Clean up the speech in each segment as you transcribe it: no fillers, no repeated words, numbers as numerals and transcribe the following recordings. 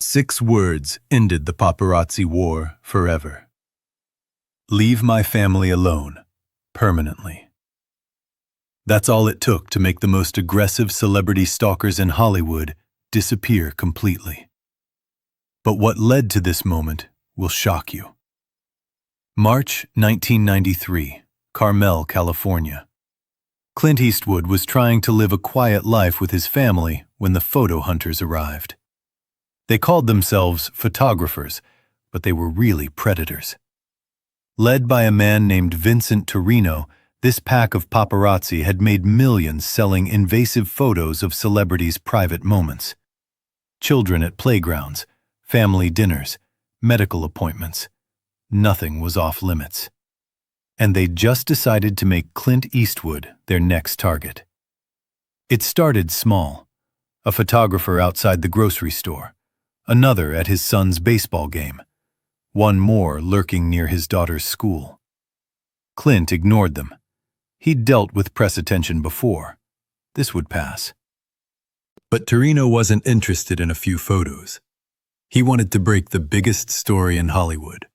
6 words ended the paparazzi war forever. Leave my family alone, permanently. That's all it took to make the most aggressive celebrity stalkers in Hollywood disappear completely. But what led to this moment will shock you. March 1993, Carmel, California. Clint Eastwood was trying to live a quiet life with his family when the photo hunters arrived. They called themselves photographers, but they were really predators. Led by a man named Vincent Torrino, this pack of paparazzi had made millions selling invasive photos of celebrities' private moments. Children at playgrounds, family dinners, medical appointments. Nothing was off limits. And they just decided to make Clint Eastwood their next target. It started small. A photographer outside the grocery store, another at his son's baseball game, one more lurking near his daughter's school. Clint ignored them. He'd dealt with press attention before. This would pass. But Torrino wasn't interested in a few photos. He wanted to break the biggest story in Hollywood,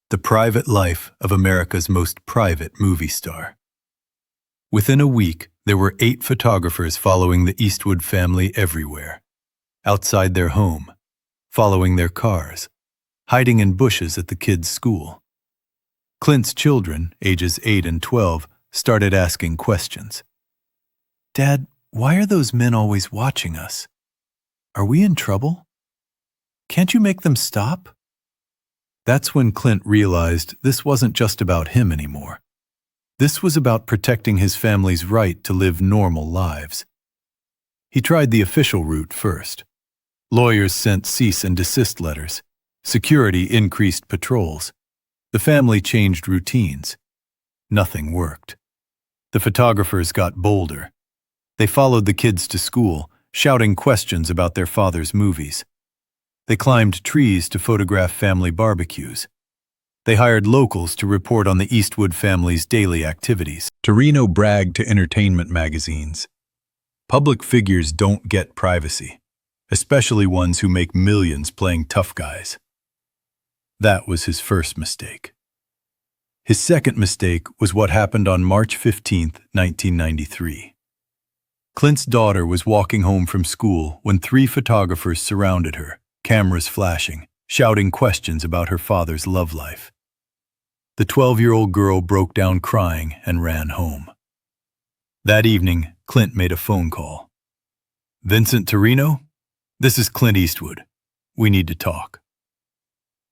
the private life of America's most private movie star. Within a week, there were 8 photographers following the Eastwood family everywhere, outside their home, following their cars, hiding in bushes at the kids' school. Clint's children, ages 8 and 12, started asking questions. "Dad, why are those men always watching us? Are we in trouble? Can't you make them stop?" That's when Clint realized this wasn't just about him anymore. This was about protecting his family's right to live normal lives. He tried the official route first. Lawyers sent cease and desist letters. Security increased patrols. The family changed routines. Nothing worked. The photographers got bolder. They followed the kids to school, shouting questions about their father's movies. They climbed trees to photograph family barbecues. They hired locals to report on the Eastwood family's daily activities. Torrino bragged to entertainment magazines. Public figures don't get privacy, especially ones who make millions playing tough guys. That was his first mistake. His second mistake was what happened on March 15, 1993. Clint's daughter was walking home from school when 3 photographers surrounded her, cameras flashing, shouting questions about her father's love life. The 12-year-old girl broke down crying and ran home. That evening, Clint made a phone call. "Vincent Torrino? This is Clint Eastwood. We need to talk."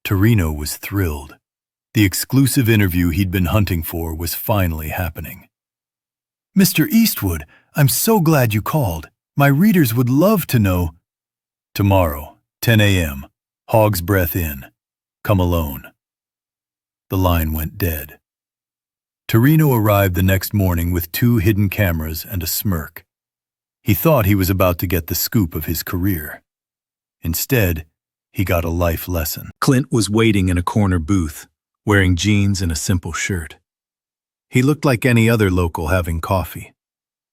Torrino was thrilled. The exclusive interview he'd been hunting for was finally happening. "Mr. Eastwood, I'm so glad you called. My readers would love to know." "Tomorrow, 10 a.m., Hog's Breath Inn. Come alone." The line went dead. Torrino arrived the next morning with 2 hidden cameras and a smirk. He thought he was about to get the scoop of his career. Instead, he got a life lesson. Clint was waiting in a corner booth, wearing jeans and a simple shirt. He looked like any other local having coffee,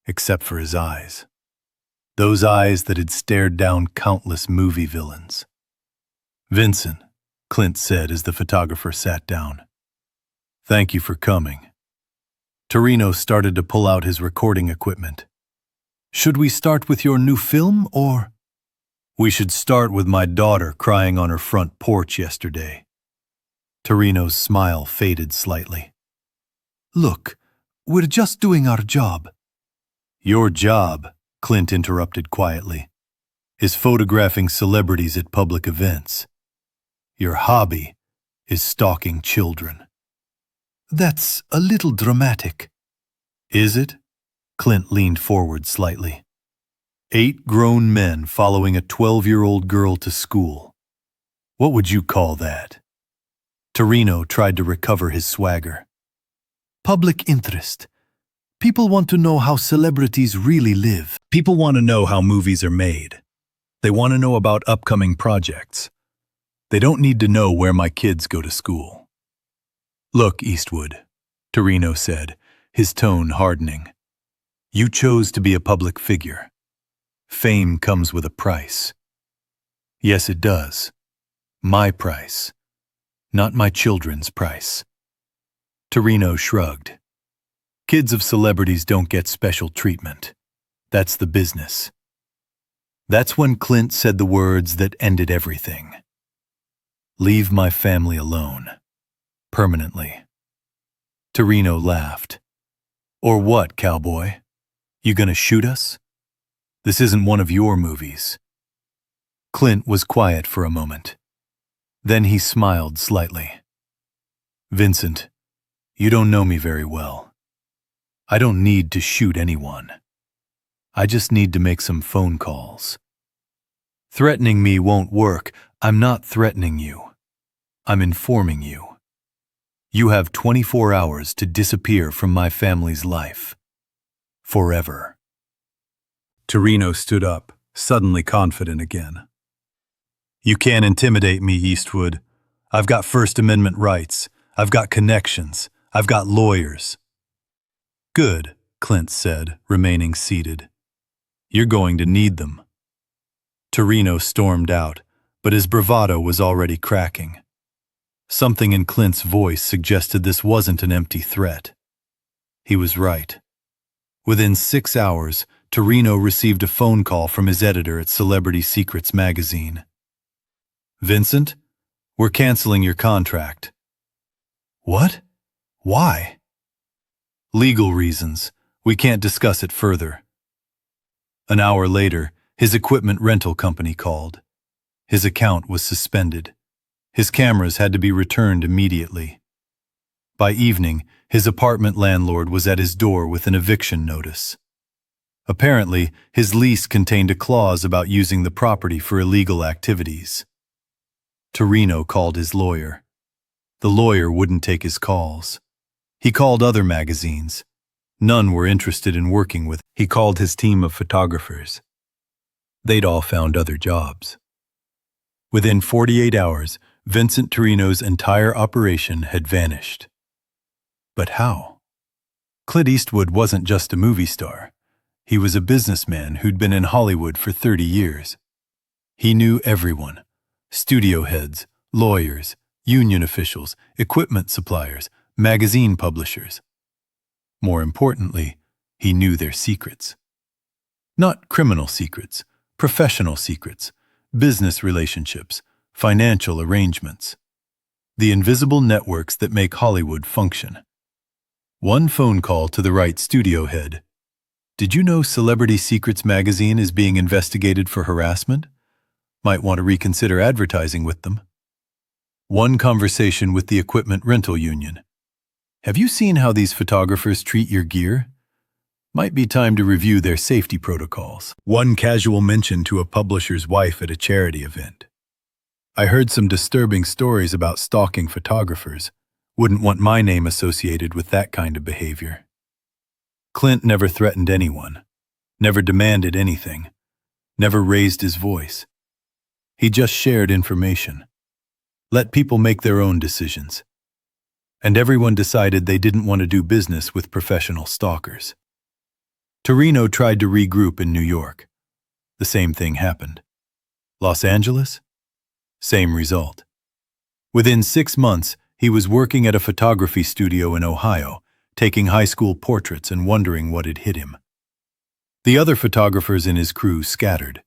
except for his eyes. Those eyes that had stared down countless movie villains. "Vincent," Clint said as the photographer sat down. "Thank you for coming." Torrino started to pull out his recording equipment. "Should we start with your new film, or?" "We should start with my daughter crying on her front porch yesterday." Torrino's smile faded slightly. "Look, we're just doing our job." "Your job," Clint interrupted quietly, "is photographing celebrities at public events. Your hobby is stalking children." "That's a little dramatic." "Is it?" Clint leaned forward slightly. 8 grown men following a 12-year-old girl to school. What would you call that? Torrino tried to recover his swagger. "Public interest. People want to know how celebrities really live. People want to know how movies are made. They want to know about upcoming projects. They don't need to know where my kids go to school." "Look, Eastwood," Torrino said, his tone hardening. "You chose to be a public figure. Fame comes with a price. Yes, it does. My price, not my children's price. Torrino shrugged. Kids of celebrities don't get special treatment. That's the business. That's when Clint said the words that ended everything. Leave my family alone. Permanently. Torrino laughed. Or what, cowboy? You gonna shoot us? This isn't one of your movies. Clint was quiet for a moment. Then he smiled slightly. Vincent, you don't know me very well. I don't need to shoot anyone. I just need to make some phone calls. Threatening me won't work. I'm not threatening you. I'm informing you. You have 24 hours to disappear from my family's life. Forever. Torrino stood up, suddenly confident again. You can't intimidate me, Eastwood. I've got First Amendment rights. I've got connections. I've got lawyers. Good, Clint said, remaining seated. You're going to need them. Torrino stormed out, but his bravado was already cracking. Something in Clint's voice suggested this wasn't an empty threat. He was right. Within 6 hours, Torrino received a phone call from his editor at Celebrity Secrets magazine. Vincent, we're canceling your contract. What? Why? Legal reasons. We can't discuss it further. An hour later, his equipment rental company called. His account was suspended. His cameras had to be returned immediately. By evening, his apartment landlord was at his door with an eviction notice. Apparently, his lease contained a clause about using the property for illegal activities. Torrino called his lawyer. The lawyer wouldn't take his calls. He called other magazines. None were interested in working with him. He called his team of photographers. They'd all found other jobs. Within 48 hours, Vincent Torrino's entire operation had vanished. But how? Clint Eastwood wasn't just a movie star. He was a businessman who'd been in Hollywood for 30 years. He knew everyone. Studio heads, lawyers, union officials, equipment suppliers, magazine publishers. More importantly, he knew their secrets. Not criminal secrets, professional secrets, business relationships, financial arrangements. The invisible networks that make Hollywood function. One phone call to the right studio head. Did you know Celebrity Secrets magazine is being investigated for harassment? Might want to reconsider advertising with them. One conversation with the equipment rental union. Have you seen how these photographers treat your gear? Might be time to review their safety protocols. One casual mention to a publisher's wife at a charity event. I heard some disturbing stories about stalking photographers. Wouldn't want my name associated with that kind of behavior. Clint never threatened anyone, never demanded anything, never raised his voice. He just shared information. Let people make their own decisions. And everyone decided they didn't want to do business with professional stalkers. Torrino tried to regroup in New York. The same thing happened. Los Angeles? Same result. Within 6 months, he was working at a photography studio in Ohio, taking high school portraits and wondering what had hit him. The other photographers in his crew scattered.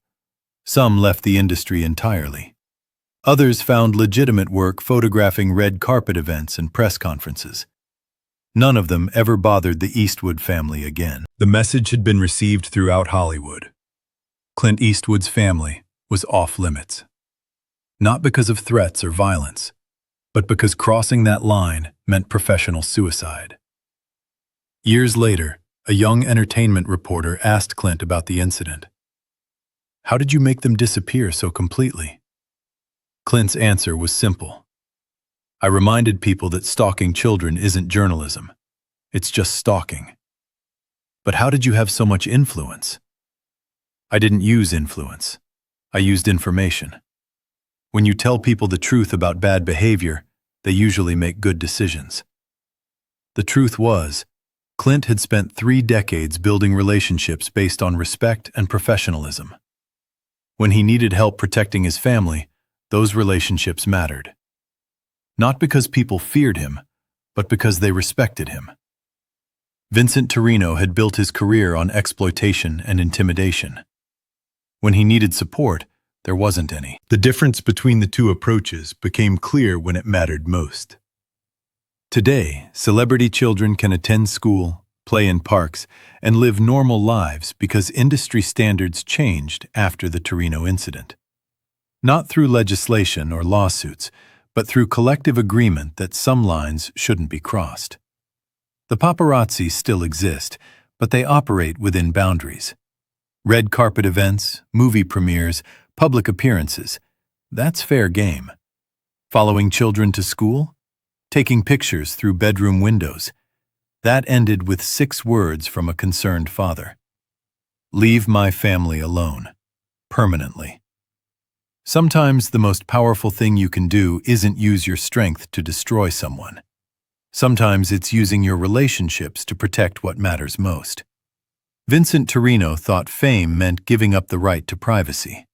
Some left the industry entirely. Others found legitimate work photographing red carpet events and press conferences. None of them ever bothered the Eastwood family again. The message had been received throughout Hollywood. Clint Eastwood's family was off limits. Not because of threats or violence, but because crossing that line meant professional suicide. Years later, a young entertainment reporter asked Clint about the incident. How did you make them disappear so completely? Clint's answer was simple. I reminded people that stalking children isn't journalism. It's just stalking. But how did you have so much influence? I didn't use influence. I used information. When you tell people the truth about bad behavior, they usually make good decisions. The truth was, Clint had spent 3 decades building relationships based on respect and professionalism. When he needed help protecting his family, those relationships mattered. Not because people feared him, but because they respected him. Vincent Torrino had built his career on exploitation and intimidation. When he needed support, there wasn't any. The difference between the two approaches became clear when it mattered most. Today, celebrity children can attend school, play in parks, and live normal lives because industry standards changed after the Torrino incident. Not through legislation or lawsuits, but through collective agreement that some lines shouldn't be crossed. The paparazzi still exist, but they operate within boundaries. Red carpet events, movie premieres, public appearances, that's fair game. Following children to school? Taking pictures through bedroom windows. That ended with 6 words from a concerned father. Leave my family alone. Permanently. Sometimes the most powerful thing you can do isn't use your strength to destroy someone. Sometimes it's using your relationships to protect what matters most. Vincent Torrino thought fame meant giving up the right to privacy.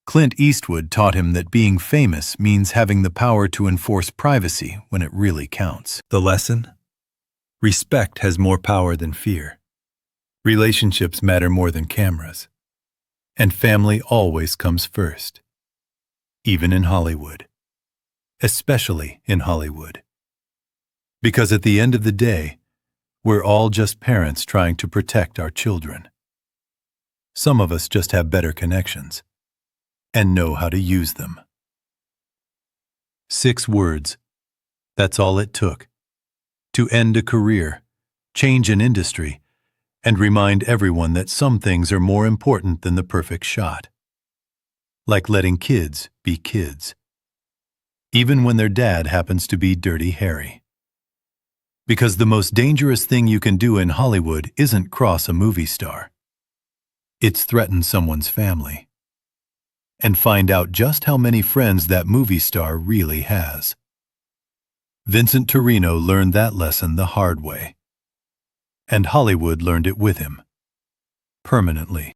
Clint Eastwood taught him that being famous means having the power to enforce privacy when it really counts. The lesson? Respect has more power than fear. Relationships matter more than cameras. And family always comes first. Even in Hollywood. Especially in Hollywood. Because at the end of the day, we're all just parents trying to protect our children. Some of us just have better connections and know how to use them. 6 words. That's all it took. To end a career, change an industry, and remind everyone that some things are more important than the perfect shot. Like letting kids be kids. Even when their dad happens to be Dirty Harry. Because the most dangerous thing you can do in Hollywood isn't cross a movie star. It's threaten someone's family. And find out just how many friends that movie star really has. Vincent Torrino learned that lesson the hard way. And Hollywood learned it with him. Permanently.